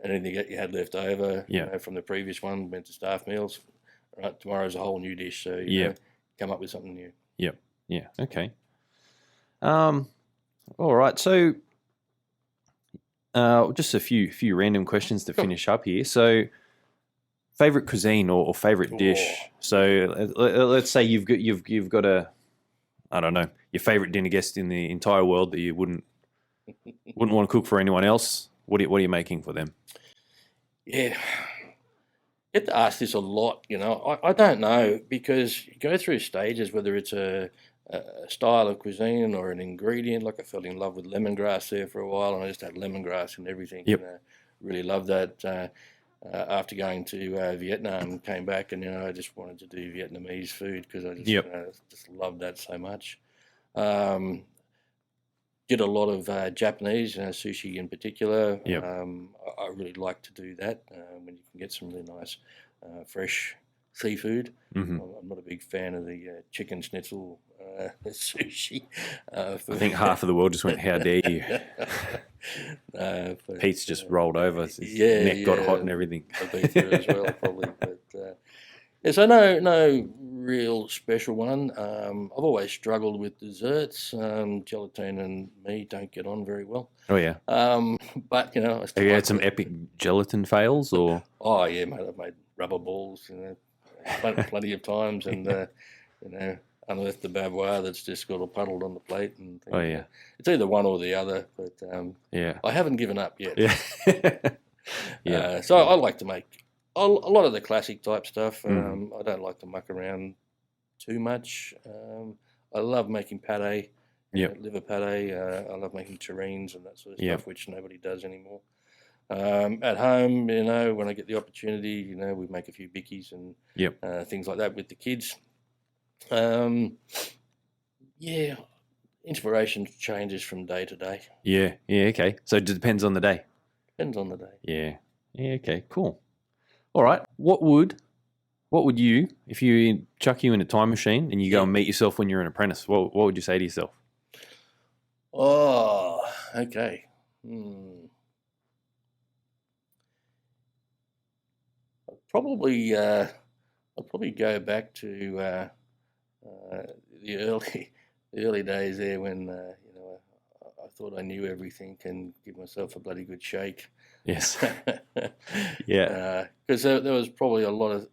Anything that you had left over, Yeah. from the previous one went to staff meals. Right, tomorrow's a whole new dish, so come up with something new. Yep. Yeah. Okay. All right. So, just a few random questions to finish up here. So, favorite cuisine or favorite dish. So, let's say you've got I don't know, your favorite dinner guest in the entire world that you wouldn't want to cook for anyone else. What are you making for them? Yeah. I get to ask this a lot, I don't know, because you go through stages, whether it's a style of cuisine or an ingredient. Like I fell in love with lemongrass there for a while, and I just had lemongrass and everything. Yep. Really loved that. After going to Vietnam, came back, and I just wanted to do Vietnamese food because I just just loved that so much. Did a lot of Japanese, sushi in particular. Yep. I really like to do that when you can get some really nice fresh seafood. Mm-hmm. I'm not a big fan of the chicken schnitzel sushi. I think half of the world just went, "How dare you?" Pete's just rolled over. His neck got hot and everything. I've been through it as well, probably. But so no real special one. I've always struggled with desserts. Gelatine and me don't get on very well. Oh yeah. But I still have you had some epic gelatin fails or? Oh yeah, mate. I've made rubber balls, plenty of times, and unearthed the bavois that's just got all puddled on the plate. And things. Oh yeah. It's either one or the other, but I haven't given up yet. Yeah. So I like to make a lot of the classic type stuff. I don't like to muck around too much. I love making pate, liver pate. I love making terrines and that sort of stuff, which nobody does anymore. At home, when I get the opportunity, we make a few bickies and things like that with the kids. Inspiration changes from day to day. Yeah, okay. So it depends on the day. Depends on the day. Yeah, okay, cool. All right. What would you, if you chuck you in a time machine and you go and meet yourself when you're an apprentice, what would you say to yourself? Oh, okay. I'll probably go back to the early days there when I thought I knew everything and give myself a bloody good shake. Yes. Yeah. Because there was probably a lot of.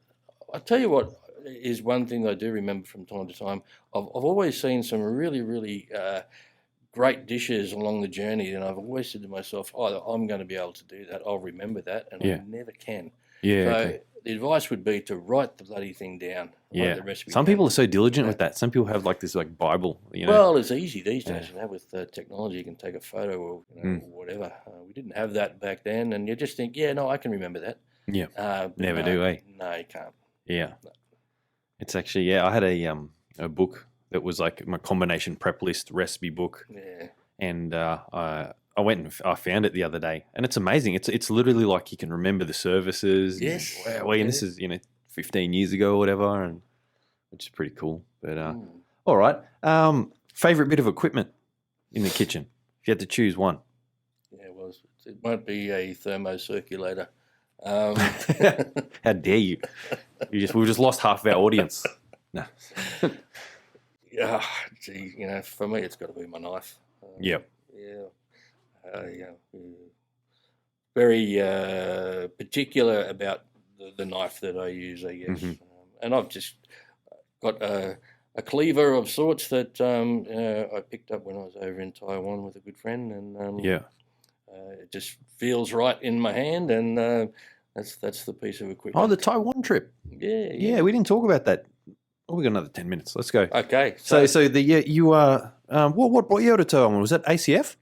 I tell you what is one thing I do remember from time to time. I've always seen some really, really great dishes along the journey, and I've always said to myself, "Oh, I'm going to be able to do that. I'll remember that," and I never can. Yeah. So okay. the advice would be to write the bloody thing down. Yeah. The recipe Some down. people are so diligent with that. Some people have like this Bible. Well, it's easy these days. With technology, you can take a photo or whatever. We didn't have that back then, and you just think, I can remember that. Yeah. Never do, eh? No, you can't. Yeah. No. It's actually I had a book that was like my combination prep list recipe book. Yeah. And I went and I found it the other day, and it's amazing. It's literally like you can remember the services. Yes. And, wow. And this is 15 years ago or whatever, and which is pretty cool. But all right. Favorite bit of equipment in the kitchen, if you had to choose one. Yeah, well, it won't be a thermocirculator. How dare you? We've just lost half of our audience. No. Yeah, gee, for me, it's got to be my knife. Yep. Very particular about the knife that I use, I guess. Mm-hmm. And I've just got a cleaver of sorts that I picked up when I was over in Taiwan with a good friend, and it just feels right in my hand, and that's the piece of equipment. Oh, the Taiwan trip. Yeah, we didn't talk about that. Oh, we got another 10 minutes. Let's go. Okay. So you are what brought you out of Taiwan? Was that ACF?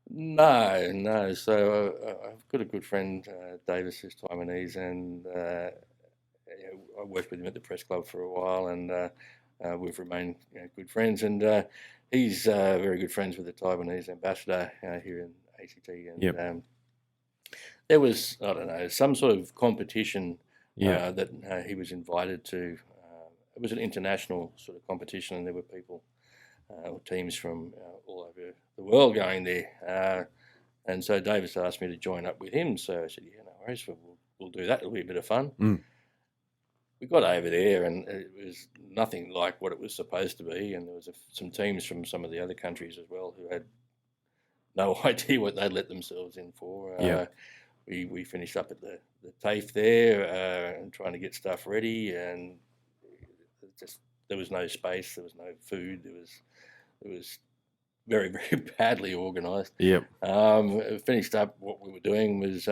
No. So I've got a good friend, Davis, who's Taiwanese, and I worked with him at the press club for a while, and we've remained good friends. And he's very good friends with the Taiwanese ambassador here in ACT. And there was, I don't know, some sort of competition that he was invited to. It was an international sort of competition, and there were people, teams from all over the world going there. And so Davis asked me to join up with him. So I said, yeah, no worries, we'll do that. It'll be a bit of fun. We got over there, and it was nothing like what it was supposed to be. And there was some teams from some of the other countries as well who had no idea what they'd let themselves in for. We finished up at the TAFE there and trying to get stuff ready, and just there was no space, there was no food, it was very, very badly organised. Finished up. What we were doing was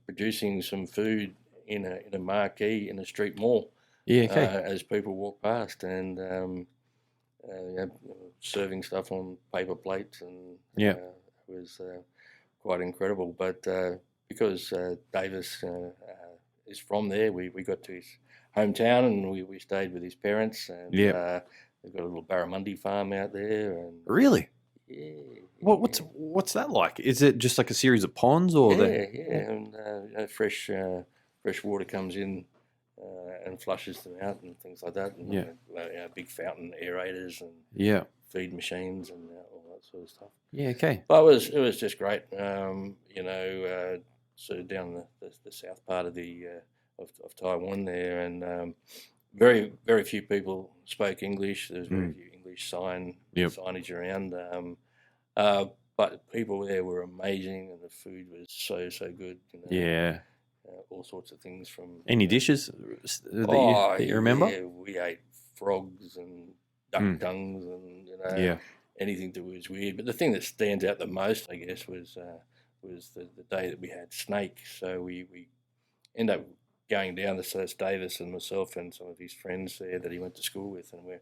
producing some food in a marquee in a street mall. As people walk past, and serving stuff on paper plates, and it was quite incredible. But because Davis is from there, we got to his hometown, and we stayed with his parents, and they've got a little barramundi farm out there. And really, what's that like? Is it just like a series of ponds, or and fresh water comes in and flushes them out and things like that, and big fountain aerators and feed machines and all that sort of stuff. But it was just great. Sort of down the south part of the of Taiwan there, and very, very few people spoke English. There was very few English signage around, but people there were amazing, and the food was so good. All sorts of things from... Any dishes that you remember? Yeah, we ate frogs and duck tongues and anything that was weird. But the thing that stands out the most, I guess, was the day that we had snake. So we ended up going down to Davis and myself and some of his friends there that he went to school with, and we're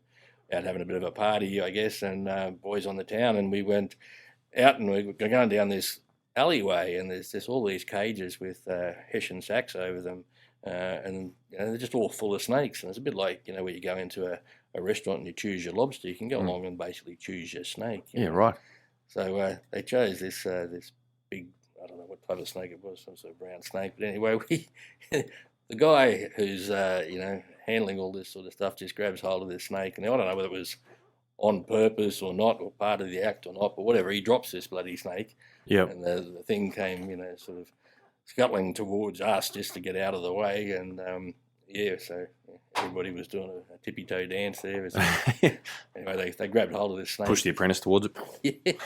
out having a bit of a party, I guess, and boys on the town, and we went out and we were going down this alleyway, and there's all these cages with Hessian sacks over them, and they're just all full of snakes. And it's a bit like where you go into a restaurant and you choose your lobster. You can go along and basically choose your snake. Right. So they chose this big, I don't know what type of snake it was, some sort of brown snake. But anyway, the guy who's handling all this sort of stuff just grabs hold of this snake, and I don't know whether it was on purpose or not, or part of the act or not, but whatever, he drops this bloody snake. And the thing came, sort of scuttling towards us just to get out of the way, and so everybody was doing a tippy-toe dance there. Anyway, they grabbed hold of this snake. Push the apprentice towards it.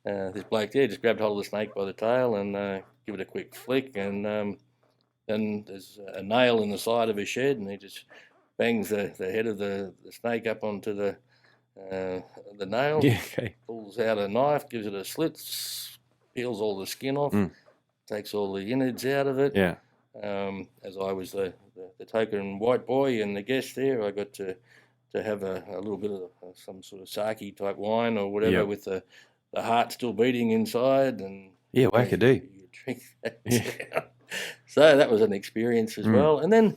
This bloke just grabbed hold of the snake by the tail and give it a quick flick, and then there's a nail in the side of his shed, and he just bangs the head of the snake up onto the nail, pulls out a knife, gives it a slit, peels all the skin off, takes all the innards out of it. As I was the token white boy and the guest there, I got to have a little bit of some sort of sake type wine or whatever with the heart still beating inside, and wackadoo. You drink that down. So that was an experience as well. And then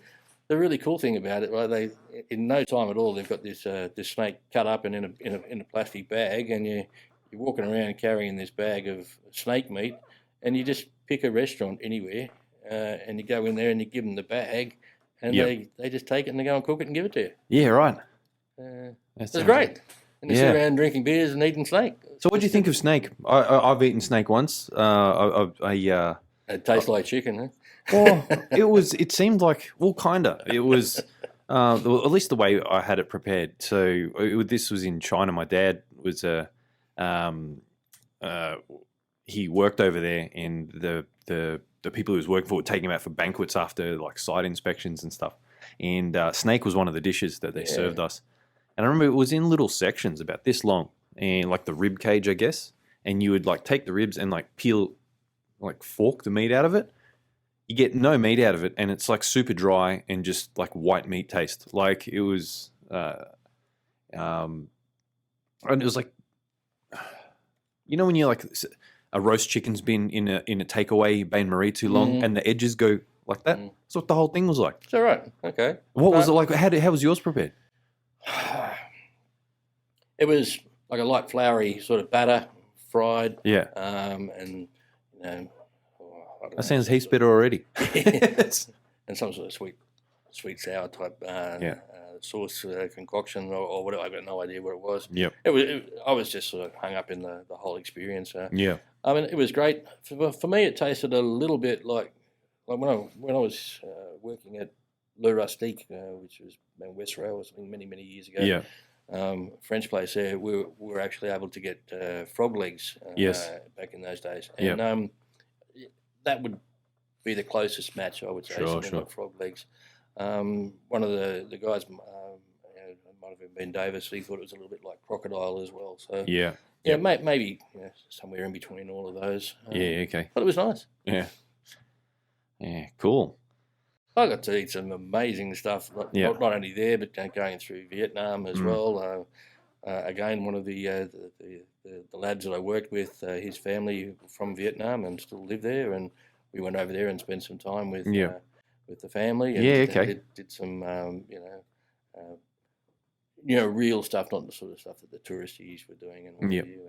the really cool thing about it, right? They in no time at all, they've got this snake cut up and in a plastic bag, and you're walking around carrying this bag of snake meat, and you just pick a restaurant anywhere, and you go in there and you give them the bag, and they just take it and they go and cook it and give it to you. Yeah, right. It's great. And you sit around drinking beers and eating snake. So what do you think of snake? I've eaten snake once. It tastes like chicken, huh? Well, it seemed like, kinda. It was, at least the way I had it prepared. So this was in China. My dad was he worked over there, and the people he was working for would take him out for banquets after like site inspections and stuff. And snake was one of the dishes that they served us. And I remember it was in little sections about this long, and like the rib cage, I guess. And you would like take the ribs and like peel, like fork the meat out of it. You get no meat out of it, and it's like super dry and just like white meat taste. Like it was, and it was like, when you like a roast chicken's been in a takeaway bain marie too long, and the edges go like that. That's what the whole thing was like. It's all right. Okay. What was it like? How was yours prepared? It was like a light floury sort of batter, fried. Yeah. And That sounds heaps better already. And some sort of sweet sour type sauce concoction or whatever. I've got no idea what it was. Yep. I was just sort of hung up in the whole experience. Yeah. I mean, it was great. For me, it tasted a little bit like when I was working at Le Rustique, which was in West Rail, many years ago. Yeah. French place there. We were actually able to get frog legs. Back in those days, and that would be the closest match, I would say. Sure. Frog legs. One of the guys, it might have been Davis. He thought it was a little bit like crocodile as well. So maybe somewhere in between all of those. Okay. But it was nice. Yeah, cool. I got to eat some amazing stuff. Not only there, but going through Vietnam as well. Again, one of the lads that I worked with, his family from Vietnam and still live there, and we went over there and spent some time with the family. And did some real stuff, not the sort of stuff that the touristies were doing and what have you.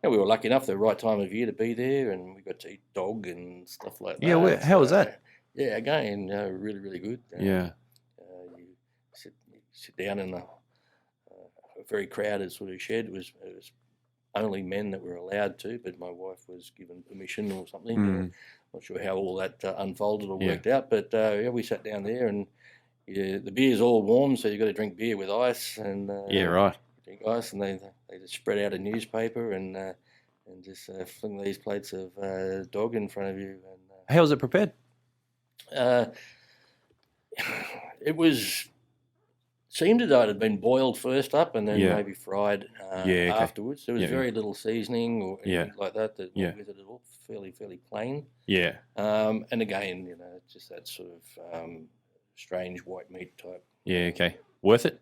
And we were lucky enough the right time of year to be there, and we got to eat dog and stuff like that. Yeah, how was that? Yeah, again, really good. You sit down in a very crowded sort of shed. It was only men that were allowed to, but my wife was given permission or something. Not sure how all that unfolded or worked out, but we sat down there, and the beer's all warm, so you've got to drink beer with ice. And drink ice, and they just spread out a newspaper and just fling these plates of dog in front of you. And how was it prepared? It seemed as though it had been boiled first up and then maybe fried afterwards. There was very little seasoning or anything like that went with it at all. Fairly plain. Yeah. And again, just that sort of strange white meat type. Yeah. Okay. Worth it?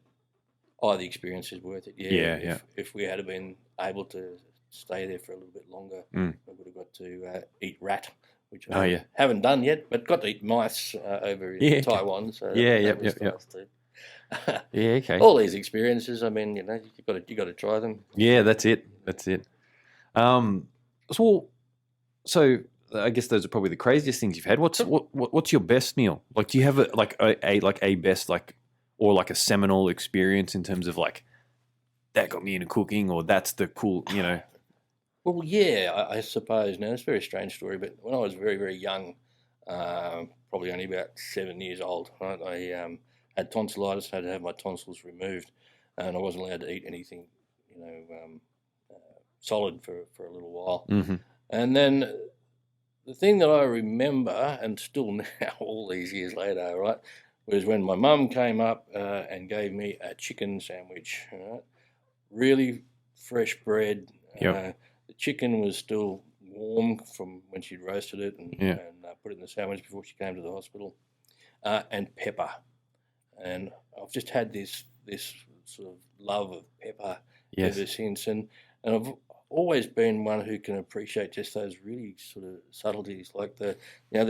Oh, the experience is worth it. Yeah. If we had been able to stay there for a little bit longer, we would have got to eat rat, which I haven't done yet, but got to eat mice over in Taiwan. So that was nice too. Okay. All these experiences, I mean, you got to try them. Yeah, that's it. So I guess those are probably the craziest things you've had. What's your best meal? Like, do you have a best or like a seminal experience in terms of like that got me into cooking, or that's the cool, Well, yeah, I suppose. Now, it's a very strange story, but when I was very, very young, probably only about 7 years old, right, I had tonsillitis, had to have my tonsils removed, and I wasn't allowed to eat anything, solid for a little while. Mm-hmm. And then the thing that I remember, and still now, all these years later, right, was when my mum came up and gave me a chicken sandwich, right? Really fresh bread. Yep. The chicken was still warm from when she'd roasted it and put it in the sandwich before she came to the hospital, and pepper. And I've just had this sort of love of pepper ever since, and I've always been one who can appreciate just those really sort of subtleties, like the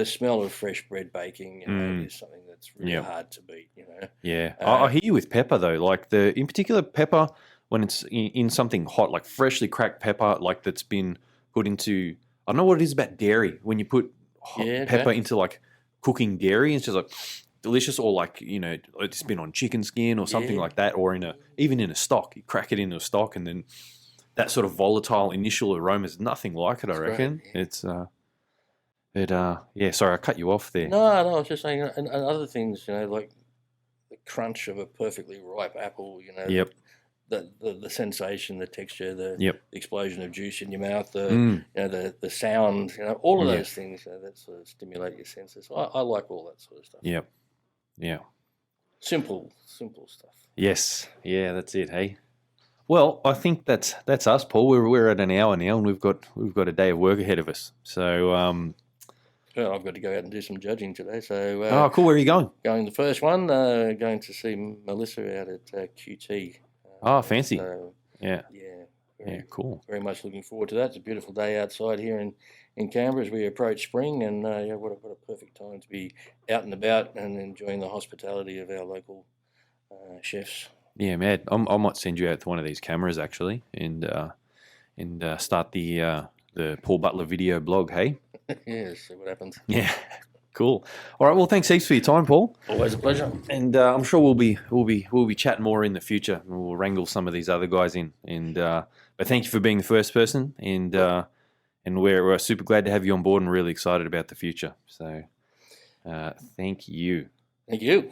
smell of fresh bread baking. Is something that's really hard to beat. Yeah, I hear you with pepper though. Like in particular pepper when it's in something hot, like freshly cracked pepper, like that's been put into. I don't know what it is about dairy when you put pepper into like cooking dairy. It's just like delicious, or like it's been on chicken skin or something like that, or even in a stock. You crack it into a stock, and then that sort of volatile initial aroma is nothing like it. I reckon it's. Sorry, I cut you off there. No, I was just saying, and other things, like the crunch of a perfectly ripe apple. Yep. The sensation, the texture, the explosion of juice in your mouth, the sound, all of those things that sort of stimulate your senses. I like all that sort of stuff. Yep. Yeah. Simple stuff. Yes. Yeah, that's it. Hey. Well, I think that's us, Paul. We're at an hour now, and we've got a day of work ahead of us. So. Well, I've got to go out and do some judging today. So. Cool. Where are you going? Going the first one. Going to see Melissa out at QT. Fancy. Yeah, cool. Very much looking forward to that. It's a beautiful day outside here in Canberra as we approach spring, and what a perfect time to be out and about and enjoying the hospitality of our local chefs. Yeah, man. I might send you out to one of these cameras actually, and start the Paul Butler video blog. Hey. Yeah, see what happens. Yeah, cool. All right. Well, thanks heaps for your time, Paul. Always a pleasure. And I'm sure we'll be chatting more in the future. We'll wrangle some of these other guys in. And but thank you for being the first person. And we're super glad to have you on board and really excited about the future. So thank you. Thank you.